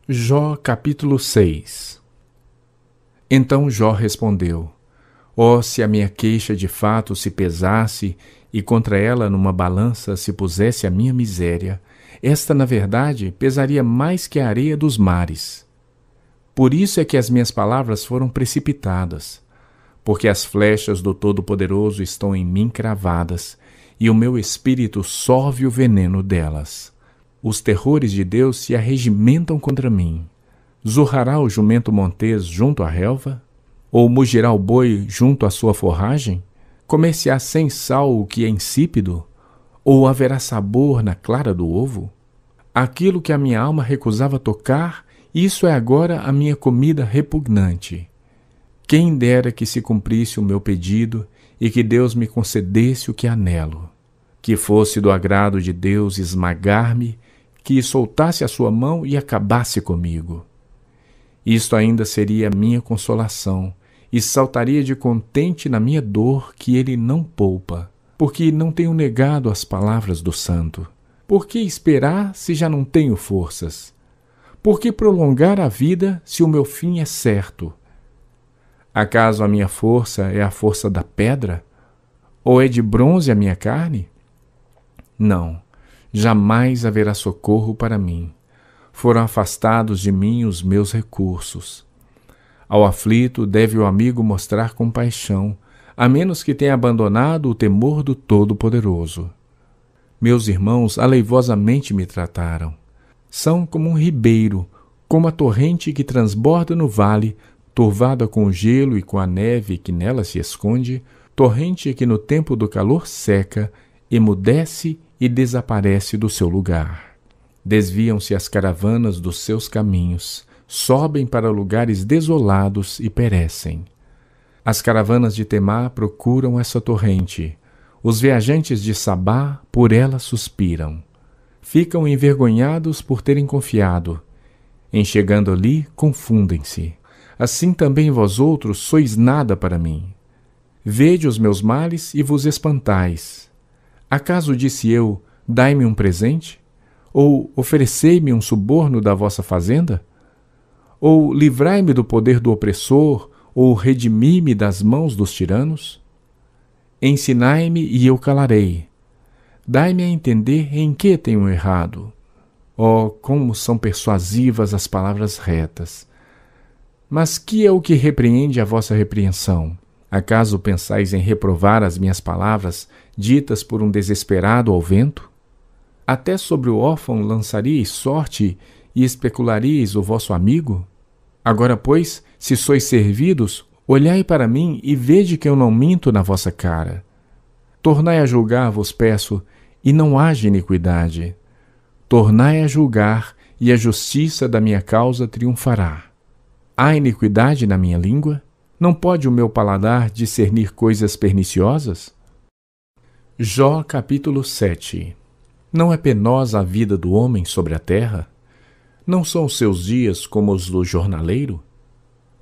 Jó capítulo 6. Então Jó respondeu: Ó, se a minha queixa de fato se pesasse, e contra ela numa balança se pusesse a minha miséria, esta, na verdade, pesaria mais que a areia dos mares. Por isso é que as minhas palavras foram precipitadas, porque as flechas do Todo-Poderoso estão em mim cravadas, e o meu espírito sorve o veneno delas. Os terrores de Deus se arregimentam contra mim. Zurrará o jumento montês junto à relva? Ou mugirá o boi junto à sua forragem? Comer-se-á sem sal o que é insípido? Ou haverá sabor na clara do ovo? Aquilo que a minha alma recusava tocar, isso é agora a minha comida repugnante. Quem dera que se cumprisse o meu pedido e que Deus me concedesse o que anelo. Que fosse do agrado de Deus esmagar-me, que soltasse a sua mão e acabasse comigo. Isto ainda seria a minha consolação, e saltaria de contente na minha dor que ele não poupa, porque não tenho negado as palavras do santo. Por que esperar se já não tenho forças? Por que prolongar a vida se o meu fim é certo? Acaso a minha força é a força da pedra? Ou é de bronze a minha carne? Não, jamais haverá socorro para mim. Foram afastados de mim os meus recursos. Ao aflito deve o amigo mostrar compaixão, a menos que tenha abandonado o temor do Todo-Poderoso. Meus irmãos aleivosamente me trataram. São como um ribeiro, como a torrente que transborda no vale, turvada com o gelo e com a neve que nela se esconde, torrente que no tempo do calor seca, emudece e desaparece do seu lugar. Desviam-se as caravanas dos seus caminhos, sobem para lugares desolados e perecem. As caravanas de Temá procuram essa torrente. Os viajantes de Sabá por ela suspiram. Ficam envergonhados por terem confiado. Em chegando ali, confundem-se. Assim também vós outros sois nada para mim. Vede os meus males e vos espantais. Acaso disse eu, dai-me um presente? Ou oferecei-me um suborno da vossa fazenda? Ou livrai-me do poder do opressor, ou redimi-me das mãos dos tiranos? Ensinai-me e eu calarei. Dai-me a entender em que tenho errado. Oh, como são persuasivas as palavras retas! Mas que é o que repreende a vossa repreensão? Acaso pensais em reprovar as minhas palavras, ditas por um desesperado ao vento? Até sobre o órfão lançaríeis sorte e especularíeis o vosso amigo? Agora, pois, se sois servidos, olhai para mim e vede que eu não minto na vossa cara. Tornai a julgar, vos peço, e não haja iniquidade. Tornai a julgar, e a justiça da minha causa triunfará. Há iniquidade na minha língua? Não pode o meu paladar discernir coisas perniciosas? Jó capítulo 7. Não é penosa a vida do homem sobre a terra? Não são os seus dias como os do jornaleiro?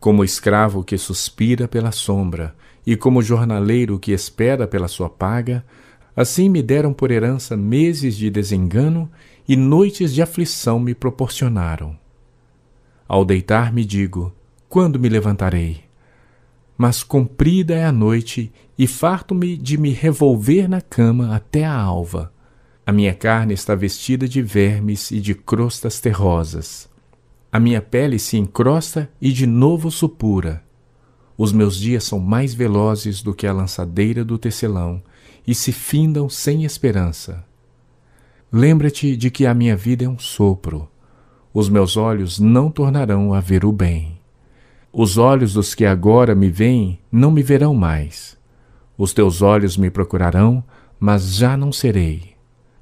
Como o escravo que suspira pela sombra, e como o jornaleiro que espera pela sua paga, assim me deram por herança meses de desengano, e noites de aflição me proporcionaram. Ao deitar-me digo, quando me levantarei? Mas comprida é a noite, e farto-me de me revolver na cama até a alva. A minha carne está vestida de vermes e de crostas terrosas. A minha pele se encrosta e de novo supura. Os meus dias são mais velozes do que a lançadeira do tecelão, e se findam sem esperança. Lembra-te de que a minha vida é um sopro. Os meus olhos não tornarão a ver o bem. Os olhos dos que agora me veem não me verão mais. Os teus olhos me procurarão, mas já não serei.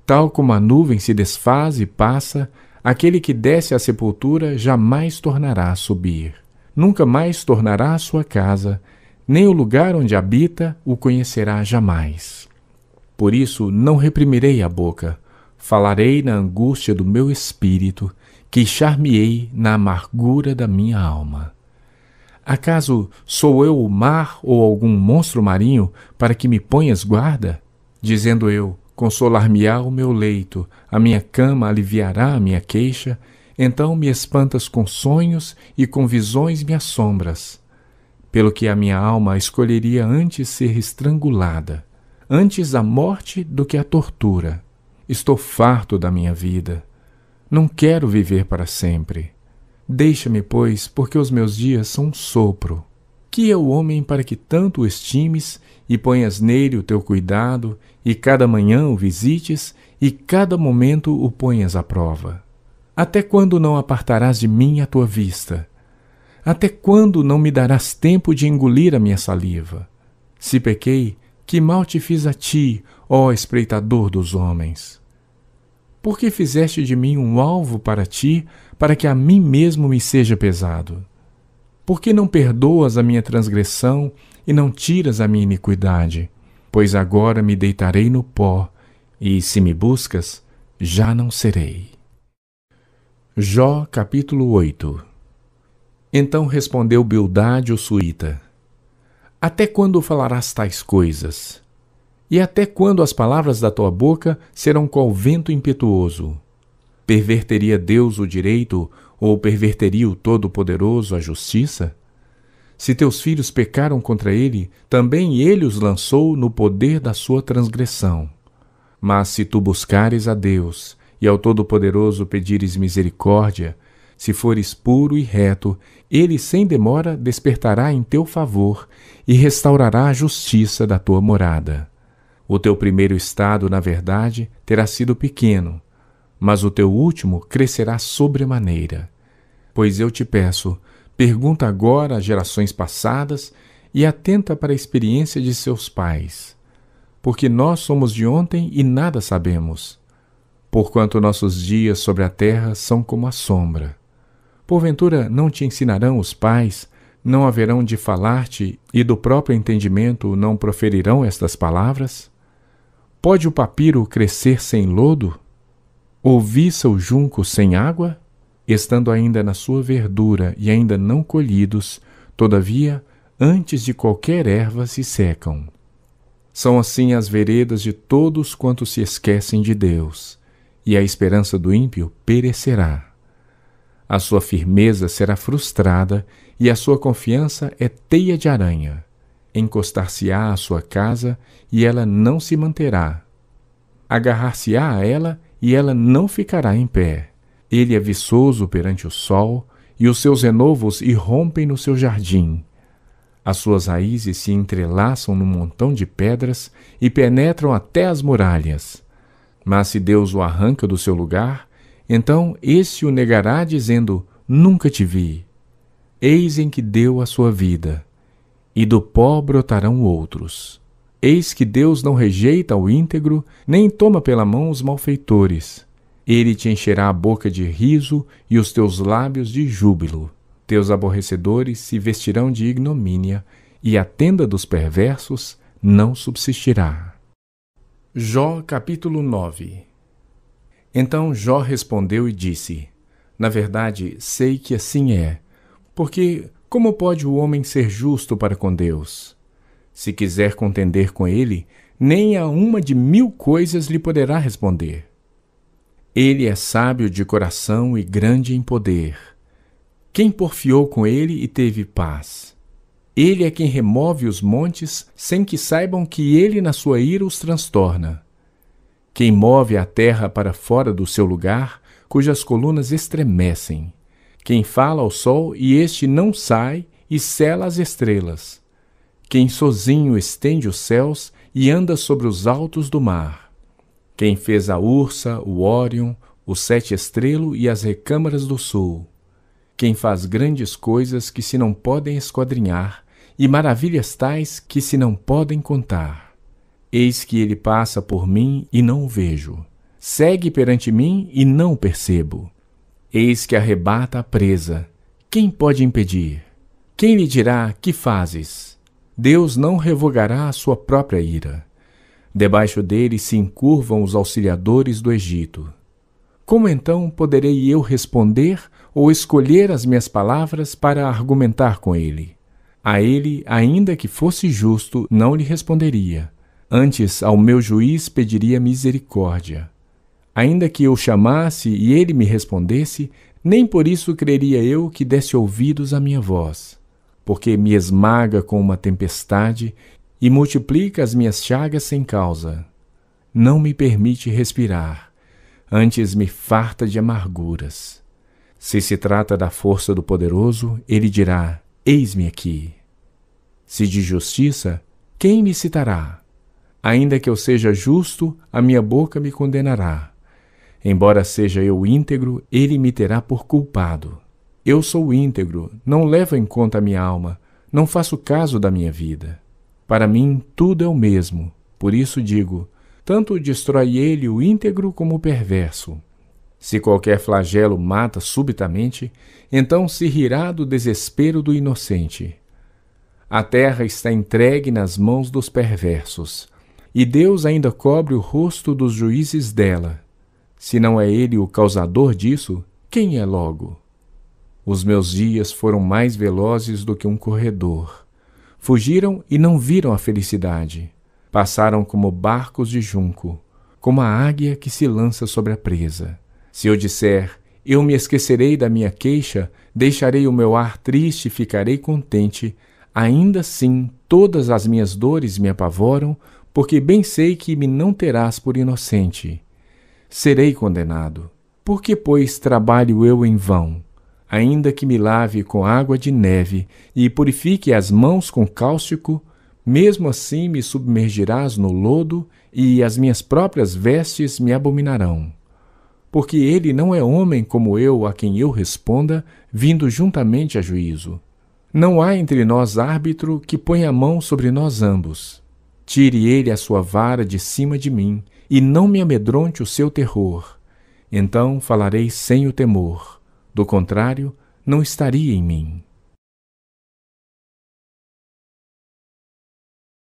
Tal como a nuvem se desfaz e passa, aquele que desce à sepultura jamais tornará a subir. Nunca mais tornará à sua casa, nem o lugar onde habita o conhecerá jamais. Por isso não reprimirei a boca, falarei na angústia do meu espírito, queixar-me-ei na amargura da minha alma. Acaso sou eu o mar ou algum monstro marinho para que me ponhas guarda? Dizendo eu, consolar-me-á o meu leito, a minha cama aliviará a minha queixa, Então me espantas com sonhos e com visões me assombras. Pelo que a minha alma escolheria antes ser estrangulada, antes a morte do que a tortura. Estou farto da minha vida. Não quero viver para sempre. Deixa-me, pois, porque os meus dias são um sopro. Que é o homem para que tanto o estimes e ponhas nele o teu cuidado, e cada manhã o visites, e cada momento o ponhas à prova? Até quando não apartarás de mim a tua vista? Até quando não me darás tempo de engolir a minha saliva? Se pequei, que mal te fiz a ti, ó espreitador dos homens? Por que fizeste de mim um alvo para ti, para que a mim mesmo me seja pesado? Por que não perdoas a minha transgressão e não tiras a minha iniquidade? Pois agora me deitarei no pó, e, se me buscas, já não serei. Jó, capítulo 8. Então respondeu Bildade o suíta: Até quando falarás tais coisas? E até quando as palavras da tua boca serão qual vento impetuoso? Perverteria Deus o direito, ou perverteria o Todo-Poderoso a justiça? Se teus filhos pecaram contra ele, também ele os lançou no poder da sua transgressão. Mas se tu buscares a Deus, e ao Todo-Poderoso pedires misericórdia, se fores puro e reto, ele sem demora despertará em teu favor e restaurará a justiça da tua morada. O teu primeiro estado, na verdade, terá sido pequeno, mas o teu último crescerá sobremaneira. Pois eu te peço, pergunta agora às gerações passadas e atenta para a experiência de seus pais. Porque nós somos de ontem e nada sabemos, porquanto nossos dias sobre a terra são como a sombra. Porventura não te ensinarão os pais, não haverão de falar-te, e do próprio entendimento não proferirão estas palavras? Pode o papiro crescer sem lodo? Ou viça o junco sem água? Estando ainda na sua verdura e ainda não colhidos, todavia, antes de qualquer erva se secam. São assim as veredas de todos quantos se esquecem de Deus, e a esperança do ímpio perecerá. A sua firmeza será frustrada, e a sua confiança é teia de aranha. Encostar-se-á à sua casa, e ela não se manterá. Agarrar-se-á a ela, e ela não ficará em pé. Ele é viçoso perante o sol, e os seus renovos irrompem no seu jardim. As suas raízes se entrelaçam num montão de pedras e penetram até as muralhas. Mas se Deus o arranca do seu lugar, então esse o negará, dizendo: Nunca te vi. Eis em que deu a sua vida, e do pó brotarão outros. Eis que Deus não rejeita o íntegro, nem toma pela mão os malfeitores. Ele te encherá a boca de riso e os teus lábios de júbilo. Teus aborrecedores se vestirão de ignomínia, e a tenda dos perversos não subsistirá. Jó, capítulo 9. Então Jó respondeu e disse: Na verdade, sei que assim é, porque como pode o homem ser justo para com Deus? Se quiser contender com ele, nem a uma de 1000 coisas lhe poderá responder. Ele é sábio de coração e grande em poder. Quem porfiou com ele e teve paz? Ele é quem remove os montes sem que saibam que ele na sua ira os transtorna. Quem move a terra para fora do seu lugar, cujas colunas estremecem. Quem fala ao sol e este não sai e cela as estrelas. Quem sozinho estende os céus e anda sobre os altos do mar. Quem fez a Ursa, o Órion, o Sete Estrelo e as recâmaras do sul. Quem faz grandes coisas que se não podem esquadrinhar, e maravilhas tais que se não podem contar. Eis que ele passa por mim e não o vejo. Segue perante mim e não o percebo. Eis que arrebata a presa. Quem pode impedir? Quem lhe dirá: que fazes? Deus não revogará a sua própria ira. Debaixo dele se encurvam os auxiliadores do Egito. Como então poderei eu responder ou escolher as minhas palavras para argumentar com ele? A ele, ainda que fosse justo, não lhe responderia. Antes, ao meu juiz pediria misericórdia. Ainda que eu chamasse e ele me respondesse, Nem por isso creria eu que desse ouvidos à minha voz, porque me esmaga com uma tempestade e multiplica as minhas chagas sem causa. Não me permite respirar, antes me farta de amarguras. Se se trata da força do poderoso, ele dirá: eis-me aqui. Se de justiça, quem me citará? Ainda que eu seja justo, a minha boca me condenará. Embora seja eu íntegro, ele me terá por culpado. Eu sou íntegro, não levo em conta a minha alma, não faço caso da minha vida. Para mim, tudo é o mesmo, por isso digo, tanto destrói ele o íntegro como o perverso. Se qualquer flagelo mata subitamente, então se rirá do desespero do inocente. A terra está entregue nas mãos dos perversos, e Deus ainda cobre o rosto dos juízes dela. Se não é ele o causador disso, quem é logo? Os meus dias foram mais velozes do que um corredor. Fugiram e não viram a felicidade. Passaram como barcos de junco, como a águia que se lança sobre a presa. Se eu disser, eu me esquecerei da minha queixa, deixarei o meu ar triste e ficarei contente, ainda assim todas as minhas dores me apavoram, porque bem sei que me não terás por inocente. Serei condenado. Por que, pois, trabalho eu em vão? Ainda que me lave com água de neve e purifique as mãos com cáustico, mesmo assim me submergirás no lodo e as minhas próprias vestes me abominarão. Porque ele não é homem como eu a quem eu responda, vindo juntamente a juízo. Não há entre nós árbitro que ponha a mão sobre nós ambos. Tire ele a sua vara de cima de mim, e não me amedronte o seu terror. Então falarei sem o temor. Do contrário, não estaria em mim.